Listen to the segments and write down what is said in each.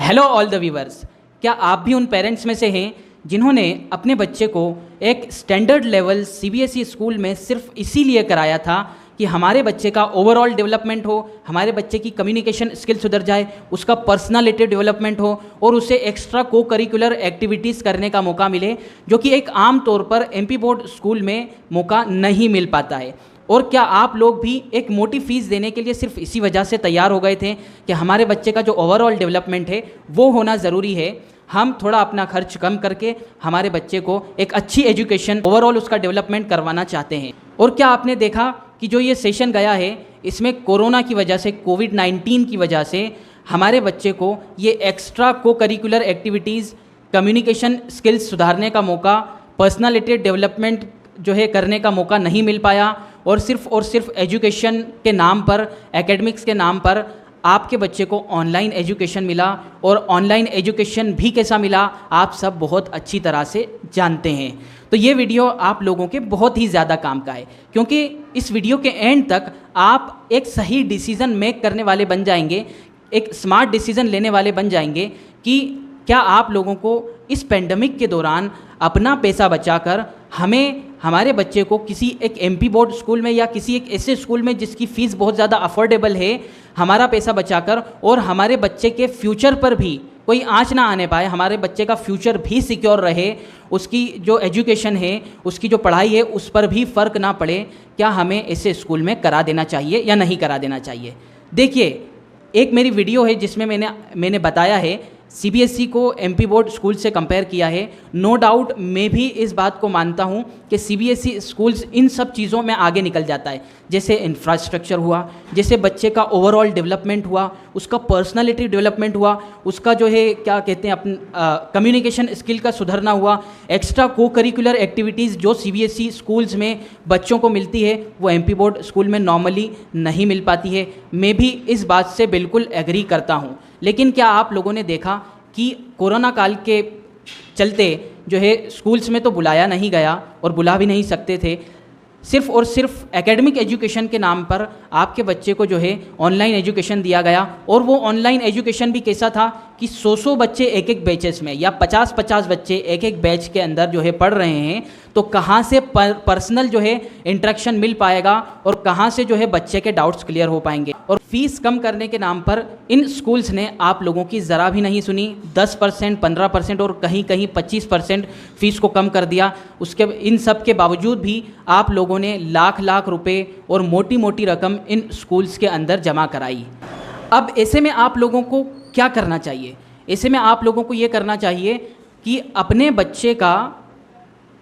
Hello all the viewers. क्या आप भी उन पेरेंट्स में से हैं जिन्होंने अपने बच्चे को एक स्टैंडर्ड लेवल सीबीएसई स्कूल में सिर्फ इसीलिए कराया था कि हमारे बच्चे का ओवरऑल डेवलपमेंट हो, हमारे बच्चे की कम्युनिकेशन स्किल सुधर जाए, उसका पर्सनालिटी डेवलपमेंट हो और उसे एक्स्ट्रा को करिकुलर एक्टिविटीज़ करने का मौका मिले, जो कि एक आम तौर पर एमपी बोर्ड स्कूल में मौका नहीं मिल पाता है। और क्या आप लोग भी एक मोटी फीस देने के लिए सिर्फ इसी वजह से तैयार हो गए थे कि हमारे बच्चे का जो ओवरऑल डेवलपमेंट है वो होना ज़रूरी है? हम थोड़ा अपना खर्च कम करके हमारे बच्चे को एक अच्छी एजुकेशन, ओवरऑल उसका डेवलपमेंट करवाना चाहते हैं। और क्या आपने देखा कि जो ये सेशन गया है इसमें कोरोना की वजह से, कोविड-19 की वजह से हमारे बच्चे को ये एक्स्ट्रा को करिकुलर एक्टिविटीज़, कम्युनिकेशन स्किल्स सुधारने का मौका, पर्सनालिटी डेवलपमेंट जो है करने का मौका नहीं मिल पाया और सिर्फ एजुकेशन के नाम पर, एकेडमिक्स के नाम पर आपके बच्चे को ऑनलाइन एजुकेशन मिला। और ऑनलाइन एजुकेशन भी कैसा मिला आप सब बहुत अच्छी तरह से जानते हैं। तो ये वीडियो आप लोगों के बहुत ही ज़्यादा काम का है, क्योंकि इस वीडियो के एंड तक आप एक सही डिसीज़न मेक करने वाले बन जाएंगे, एक स्मार्ट डिसीज़न लेने वाले बन जाएंगे कि क्या आप लोगों को इस पेंडेमिक के दौरान अपना पैसा बचाकर हमारे बच्चे को किसी एक एमपी बोर्ड स्कूल में या किसी एक ऐसे स्कूल में जिसकी फ़ीस बहुत ज़्यादा अफोर्डेबल है, हमारा पैसा बचाकर और हमारे बच्चे के फ्यूचर पर भी कोई आँच ना आने पाए, हमारे बच्चे का फ्यूचर भी सिक्योर रहे, उसकी जो एजुकेशन है, उसकी जो पढ़ाई है, उस पर भी फ़र्क ना पड़े, क्या हमें ऐसे स्कूल में करा देना चाहिए या नहीं करा देना चाहिए? देखिए, एक मेरी वीडियो है जिसमें मैंने बताया है, सीबीएसई को एमपी बोर्ड स्कूल से कंपेयर किया है। नो डाउट मैं भी इस बात को मानता हूँ कि सीबीएसई स्कूल्स इन सब चीज़ों में आगे निकल जाता है, जैसे इंफ्रास्ट्रक्चर हुआ, जैसे बच्चे का ओवरऑल डेवलपमेंट हुआ, उसका पर्सनालिटी डेवलपमेंट हुआ, उसका जो है क्या कहते हैं कम्युनिकेशन स्किल का सुधरना हुआ, एक्स्ट्रा को करिकुलर एक्टिविटीज़ जो सीबीएसई स्कूल्स में बच्चों को मिलती है वो एमपी बोर्ड स्कूल में नॉर्मली नहीं मिल पाती है। मैं भी इस बात से बिल्कुल एग्री करता हूँ। लेकिन क्या आप लोगों ने देखा कि कोरोना काल के चलते जो है स्कूल्स में तो बुलाया नहीं गया और बुला भी नहीं सकते थे, सिर्फ और सिर्फ एकेडमिक एजुकेशन के नाम पर आपके बच्चे को जो है ऑनलाइन एजुकेशन दिया गया। और वो ऑनलाइन एजुकेशन भी कैसा था कि 100 बच्चे एक एक बैचेस में या 50-50 बच्चे एक एक बैच के अंदर जो है पढ़ रहे हैं, तो कहाँ से पर्सनल जो है इंटरेक्शन मिल पाएगा और कहाँ से जो है बच्चे के डाउट्स क्लियर हो पाएंगे? और फीस कम करने के नाम पर इन स्कूल्स ने आप लोगों की ज़रा भी नहीं सुनी। 10%, 15% और कहीं कहीं 25% फीस को कम कर दिया। इन सब के बावजूद भी आप लोगों ने लाख लाख रुपए और मोटी मोटी रकम इन स्कूल्स के अंदर जमा कराई। अब ऐसे में आप लोगों को क्या करना चाहिए? ऐसे में आप लोगों को ये करना चाहिए कि अपने बच्चे का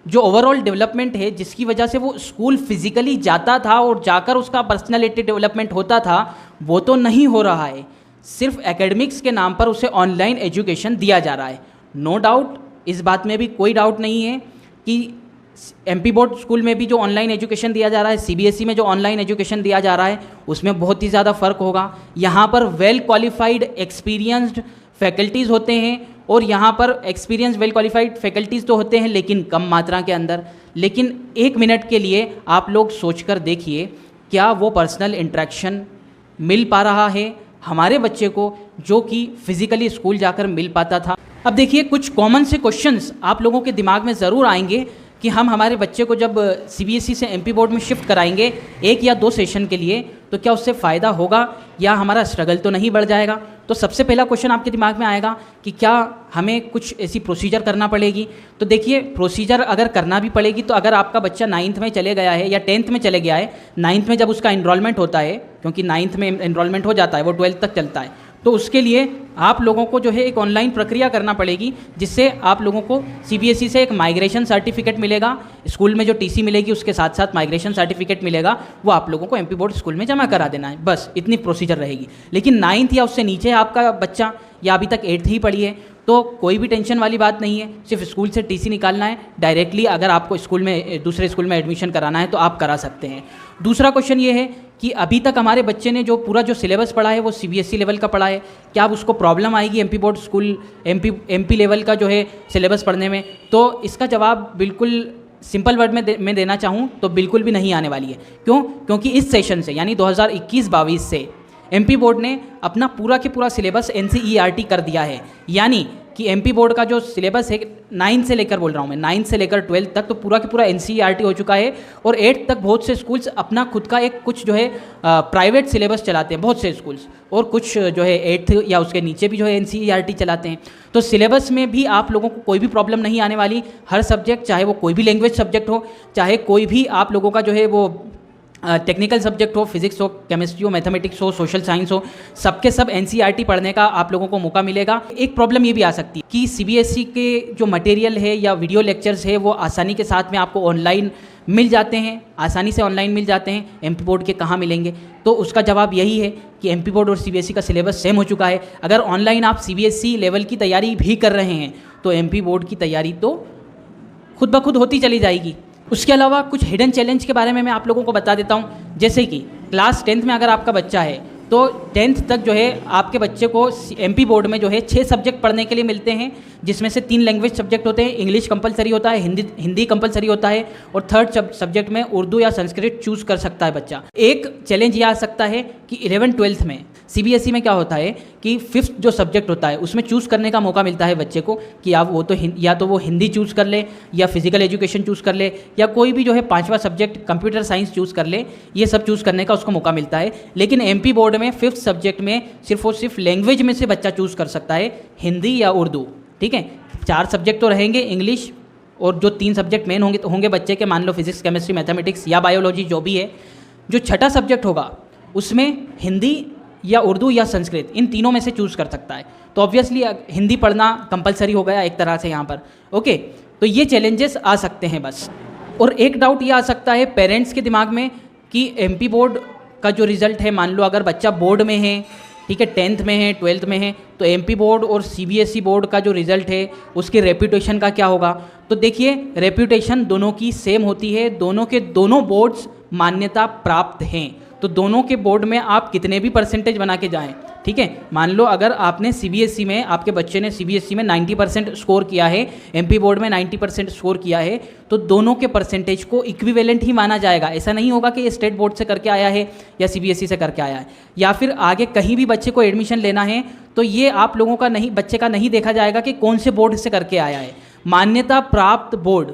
जो ओवरऑल डेवलपमेंट है, जिसकी वजह से वो स्कूल फिजिकली जाता था और जाकर उसका पर्सनालिटी डेवलपमेंट होता था, वो तो नहीं हो रहा है। सिर्फ एकेडमिक्स के नाम पर उसे ऑनलाइन एजुकेशन दिया जा रहा है। नो डाउट, इस बात में भी कोई डाउट नहीं है कि एमपी बोर्ड स्कूल में भी जो ऑनलाइन एजुकेशन दिया जा रहा है, सीबीएसई में जो ऑनलाइन एजुकेशन दिया जा रहा है, उसमें बहुत ही ज़्यादा फ़र्क होगा। यहाँ पर वेल क्वालिफाइड एक्सपीरियंस्ड फैकल्टीज़ होते हैं और यहाँ पर एक्सपीरियंस वेल क्वालिफाइड फैकल्टीज़ तो होते हैं लेकिन कम मात्रा के अंदर। लेकिन एक मिनट के लिए आप लोग सोचकर देखिए, क्या वो पर्सनल इंटरेक्शन मिल पा रहा है हमारे बच्चे को जो कि फिज़िकली स्कूल जाकर मिल पाता था? अब देखिए, कुछ कॉमन से क्वेश्चंस आप लोगों के दिमाग में ज़रूर आएंगे कि हम हमारे बच्चे को जब सीबीएसई से एमपी बोर्ड में शिफ्ट कराएंगे 1 या 2 सेशन के लिए, तो क्या उससे फ़ायदा होगा या हमारा स्ट्रगल तो नहीं बढ़ जाएगा? तो सबसे पहला क्वेश्चन आपके दिमाग में आएगा कि क्या हमें कुछ ऐसी प्रोसीजर करना पड़ेगी? तो देखिए, प्रोसीजर अगर करना भी पड़ेगी तो अगर आपका बच्चा 9th में चले गया है या 10th में चले गया है, 9th में जब उसका इनरोलमेंट होता है, क्योंकि 9th में इनरोलमेंट हो जाता है, वो 12th तक चलता है, तो उसके लिए आप लोगों को जो है एक ऑनलाइन प्रक्रिया करना पड़ेगी, जिससे आप लोगों को सीबीएसई से एक माइग्रेशन सर्टिफिकेट मिलेगा। स्कूल में जो टीसी मिलेगी उसके साथ साथ माइग्रेशन सर्टिफिकेट मिलेगा, वो आप लोगों को एमपी बोर्ड स्कूल में जमा करा देना है। बस इतनी प्रोसीजर रहेगी। लेकिन 9th या उससे नीचे आपका बच्चा या अभी तक 8th ही पढ़ी है, तो कोई भी टेंशन वाली बात नहीं है। सिर्फ स्कूल से टीसी निकालना है डायरेक्टली। अगर आपको स्कूल में दूसरे स्कूल में एडमिशन कराना है तो आप करा सकते हैं। दूसरा क्वेश्चन ये है कि अभी तक हमारे बच्चे ने जो पूरा जो सिलेबस पढ़ा है वो सीबीएसई लेवल का पढ़ा है, क्या अब उसको प्रॉब्लम आएगी MP board school MP level का जो है सिलेबस पढ़ने में? तो इसका जवाब बिल्कुल सिंपल वर्ड में मैं देना चाहूँ तो बिल्कुल भी नहीं आने वाली है। क्यों? क्योंकि इस सेशन से यानी 2021-22 से एमपी बोर्ड ने अपना पूरा के पूरा सिलेबस एनसीईआरटी कर दिया है, यानी कि एमपी बोर्ड का जो सिलेबस है 9 से लेकर बोल रहा हूँ मैं 9 से लेकर 12 तक तो पूरा के पूरा एनसीईआरटी हो चुका है। और 8 तक बहुत से स्कूल्स अपना खुद का एक कुछ जो है प्राइवेट सिलेबस चलाते हैं, बहुत से स्कूल्स, और कुछ जो है 8th या उसके नीचे भी जो है एनसीईआरटी चलाते हैं। तो सिलेबस में भी आप लोगों को कोई भी प्रॉब्लम नहीं आने वाली। हर सब्जेक्ट, चाहे वो कोई भी लैंग्वेज सब्जेक्ट हो, चाहे कोई भी आप लोगों का जो है वो टेक्निकल सब्जेक्ट हो, फिजिक्स हो, केमिस्ट्री हो, मैथमेटिक्स हो, सोशल साइंस हो, सबके सब एनसीईआरटी पढ़ने का आप लोगों को मौका मिलेगा। एक प्रॉब्लम ये भी आ सकती है कि सीबीएसई के जो मटेरियल है या वीडियो लेक्चर्स है वो आसानी के साथ में आपको ऑनलाइन मिल जाते हैं, आसानी से ऑनलाइन मिल जाते हैं, एमपी बोर्ड के कहाँ मिलेंगे? तो उसका जवाब यही है कि एमपी बोर्ड और सीबीएसई का सिलेबस सेम हो चुका है। अगर ऑनलाइन आप सीबीएसई लेवल की तैयारी भी कर रहे हैं तो एमपी बोर्ड की तैयारी तो खुद ब खुद होती चली जाएगी। उसके अलावा कुछ हिडन चैलेंज के बारे में मैं आप लोगों को बता देता हूँ। जैसे कि क्लास 10th में अगर आपका बच्चा है तो 10th तक जो है आपके बच्चे को एमपी बोर्ड में जो है 6 सब्जेक्ट पढ़ने के लिए मिलते हैं, जिसमें से 3 लैंग्वेज सब्जेक्ट होते हैं। इंग्लिश कंपलसरी होता है, हिंदी कंपलसरी होता है, और 3rd सब्जेक्ट में उर्दू या संस्कृत चूज़ कर सकता है बच्चा। एक चैलेंज ये आ सकता है कि 11th-12th में सीबीएसई में क्या होता है कि 5th जो सब्जेक्ट होता है उसमें चूज़ करने का मौका मिलता है बच्चे को कि आप वो तो या तो वो हिंदी चूज़ कर ले, या फिजिकल एजुकेशन चूज़ कर ले, या कोई भी जो है 5वां सब्जेक्ट कंप्यूटर साइंस चूज़ कर ले। ये सब चूज़ करने का उसको मौका मिलता है। लेकिन एमपी बोर्ड में 5th सब्जेक्ट में सिर्फ और सिर्फ लैंग्वेज में से बच्चा चूज़ कर सकता है, हिंदी या उर्दू। ठीक है, 4 सब्जेक्ट तो रहेंगे इंग्लिश, और जो 3 सब्जेक्ट मेन होंगे बच्चे के, मान लो फिजिक्स, केमिस्ट्री, मैथमेटिक्स या बायोलॉजी जो भी है। जो छठा सब्जेक्ट होगा उसमें हिंदी या उर्दू या संस्कृत, इन तीनों में से चूज़ कर सकता है। तो ऑब्वियसली हिंदी पढ़ना कंपलसरी हो गया एक तरह से यहाँ पर। ओके, तो ये चैलेंजेस आ सकते हैं बस। और एक डाउट ये आ सकता है पेरेंट्स के दिमाग में कि एमपी बोर्ड का जो रिज़ल्ट है, मान लो अगर बच्चा बोर्ड में है, ठीक है, 10th में है, 12th में है, तो एमपी बोर्ड और सीबीएसई बोर्ड का जो रिज़ल्ट है उसके रेप्यूटेशन का क्या होगा? तो देखिए, रेप्यूटेशन दोनों की सेम होती है, दोनों के दोनों बोर्ड्स मान्यता प्राप्त हैं। तो दोनों के बोर्ड में आप कितने भी परसेंटेज बना के जाएं, ठीक है, मान लो अगर आपने सीबीएसई में, आपके बच्चे ने सीबीएसई में 90% स्कोर किया है, एमपी बोर्ड में 90% स्कोर किया है, तो दोनों के परसेंटेज को इक्विवेलेंट ही माना जाएगा। ऐसा नहीं होगा कि ये स्टेट बोर्ड से करके आया है या सीबीएसई से करके आया है, या फिर आगे कहीं भी बच्चे को एडमिशन लेना है तो ये आप लोगों का नहीं, बच्चे का नहीं देखा जाएगा कि कौन से बोर्ड से करके आया है। मान्यता प्राप्त बोर्ड,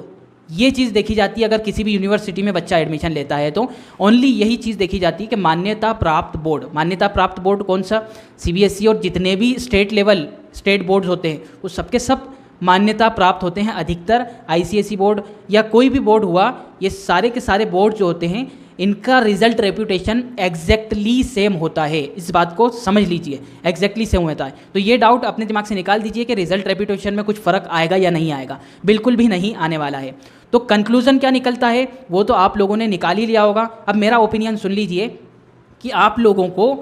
ये चीज़ देखी जाती है। अगर किसी भी यूनिवर्सिटी में बच्चा एडमिशन लेता है तो ओनली यही चीज़ देखी जाती है कि मान्यता प्राप्त बोर्ड। मान्यता प्राप्त बोर्ड कौन सा? सीबीएसई और जितने भी स्टेट लेवल स्टेट बोर्ड्स होते हैं वो सबके सब मान्यता प्राप्त होते हैं। अधिकतर आईसीएसई बोर्ड या कोई भी बोर्ड हुआ, ये सारे के सारे बोर्ड जो होते हैं इनका रिजल्ट रेप्यूटेशन एग्जैक्टली सेम होता है। इस बात को समझ लीजिए, एग्जैक्टली सेम होता है। तो ये डाउट अपने दिमाग से निकाल दीजिए कि रिजल्ट रेप्यूटेशन में कुछ फ़र्क आएगा या नहीं आएगा। बिल्कुल भी नहीं आने वाला है। तो कंक्लूज़न क्या निकलता है वो तो आप लोगों ने निकाल ही लिया होगा। अब मेरा ओपिनियन सुन लीजिए कि आप लोगों को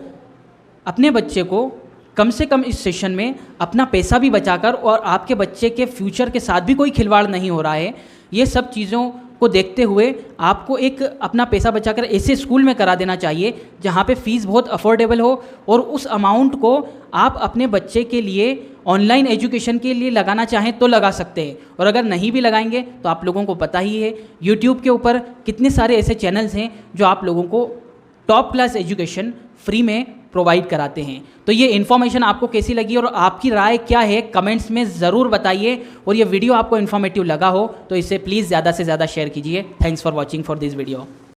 अपने बच्चे को कम से कम इस सेशन में अपना पैसा भी बचाकर, और आपके बच्चे के फ्यूचर के साथ भी कोई खिलवाड़ नहीं हो रहा है, ये सब चीज़ों को देखते हुए आपको एक अपना पैसा बचाकर ऐसे स्कूल में करा देना चाहिए जहाँ पे फ़ीस बहुत अफोर्डेबल हो, और उस अमाउंट को आप अपने बच्चे के लिए ऑनलाइन एजुकेशन के लिए लगाना चाहें तो लगा सकते हैं। और अगर नहीं भी लगाएंगे तो आप लोगों को पता ही है यूट्यूब के ऊपर कितने सारे ऐसे चैनल्स हैं जो आप लोगों को टॉप क्लास एजुकेशन फ्री में प्रोवाइड कराते हैं। तो ये इन्फॉर्मेशन आपको कैसी लगी और आपकी राय क्या है कमेंट्स में ज़रूर बताइए। और ये वीडियो आपको इन्फॉर्मेटिव लगा हो तो इसे प्लीज़ ज़्यादा से ज़्यादा शेयर कीजिए। Thanks for watching for this video.